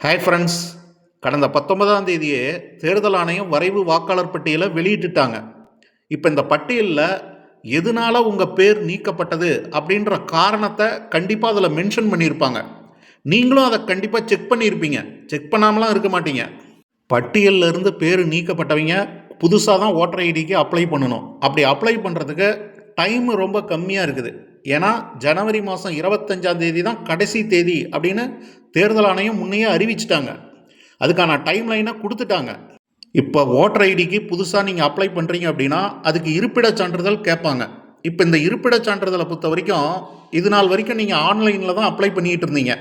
Hi friends, கடந்த 19ஆம் தேதியே தேர்தல் ஆணையம் வரைவு வாக்காளர் பட்டியலை வெளியிட்டுட்டாங்க. இப்போ இந்த பட்டியலில் எதனால உங்கள் பேர் நீக்கப்பட்டது அப்படின்ற காரணத்தை கண்டிப்பாக அதில் மென்ஷன் பண்ணியிருப்பாங்க. நீங்களும் அதை கண்டிப்பாக செக் பண்ணியிருப்பீங்க. செக் பண்ணாமலாம் இருக்க மாட்டீங்க. பட்டியலில் இருந்து பேர் நீக்கப்பட்டவங்க புதுசாக தான் ஓட்டர் ஐடிக்கு அப்ளை பண்ணணும். அப்படி அப்ளை பண்ணுறதுக்கு டைம் ரொம்ப கம்மியாக இருக்குது. ஏன்னா ஜனவரி மாதம் 25ஆம் தேதி தான் கடைசி தேதி அப்படின்னு தேர்தல் ஆணையம் முன்னையே அறிவிச்சிட்டாங்க. அதுக்கான டைம் லைனை கொடுத்துட்டாங்க. இப்போ ஓட்டர் ஐடிக்கு புதுசாக நீங்கள் அப்ளை பண்ணுறீங்க அப்படின்னா அதுக்கு இருப்பிடச் சான்றிதழ் கேட்பாங்க. இப்போ இந்த இருப்பிடச் சான்றிதழை பொறுத்த வரைக்கும் இது நாள் வரைக்கும் நீங்கள் ஆன்லைனில் தான் அப்ளை பண்ணிக்கிட்டு இருந்தீங்க.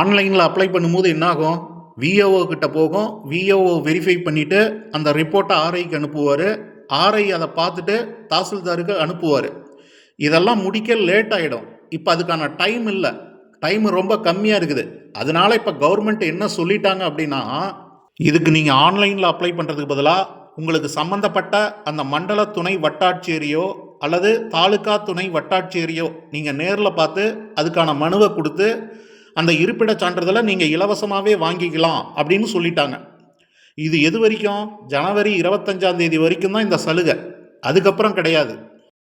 ஆன்லைனில் அப்ளை பண்ணும்போது என்னாகும், விஓஓ கிட்ட போகும். விஓஓ வெரிஃபை பண்ணிவிட்டு அந்த ரிப்போர்ட்டை ஆர்ஐக்கு அனுப்புவார். ஆர்ஐ அதை பார்த்துட்டு தாசில்தாருக்கு அனுப்புவார். இதெல்லாம் முடிக்க லேட் ஆகிடும். இப்போ அதுக்கான டைம் இல்லை, டைம் ரொம்ப கம்மியாக இருக்குது. அதனால இப்போ கவர்மெண்ட் என்ன சொல்லிட்டாங்க அப்படின்னா, இதுக்கு நீங்கள் ஆன்லைனில் அப்ளை பண்ணுறதுக்கு பதிலாக உங்களுக்கு சம்மந்தப்பட்ட அந்த மண்டல துணை வட்டாட்சியரையோ அல்லது தாலுகா துணை வட்டாட்சியரையோ நீங்கள் நேரில் பார்த்து அதுக்கான மனுவை கொடுத்து அந்த இருப்பிட சான்றிதழை நீங்கள் இலவசமாகவே வாங்கிக்கலாம் அப்படின்னு சொல்லிட்டாங்க. இது எது வரைக்கும்? ஜனவரி 25ஆம் தேதி வரைக்கும் தான் இந்த சலுகை. அதுக்கப்புறம் கிடையாது.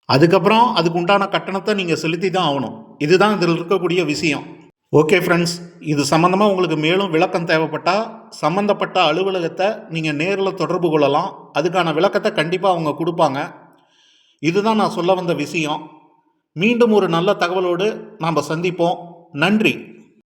அதுக்கப்புறம் அதுக்கு உண்டான கட்டணத்தை நீங்கள் செலுத்தி தான் ஆகணும். இதுதான் இதில் இருக்கக்கூடிய விஷயம். ஓகே ஃப்ரெண்ட்ஸ், இது சம்மந்தமாக உங்களுக்கு மேலும் விளக்கம் தேவைப்பட்டால் சம்மந்தப்பட்ட அலுவலகத்தை நீங்கள் நேரில் தொடர்பு கொள்ளலாம். அதுக்கான விளக்கத்தை கண்டிப்பாக அவங்க கொடுப்பாங்க. இதுதான் நான் சொல்ல வந்த விஷயம். மீண்டும் ஒரு நல்ல தகவலோடு நாம் சந்திப்போம். நன்றி.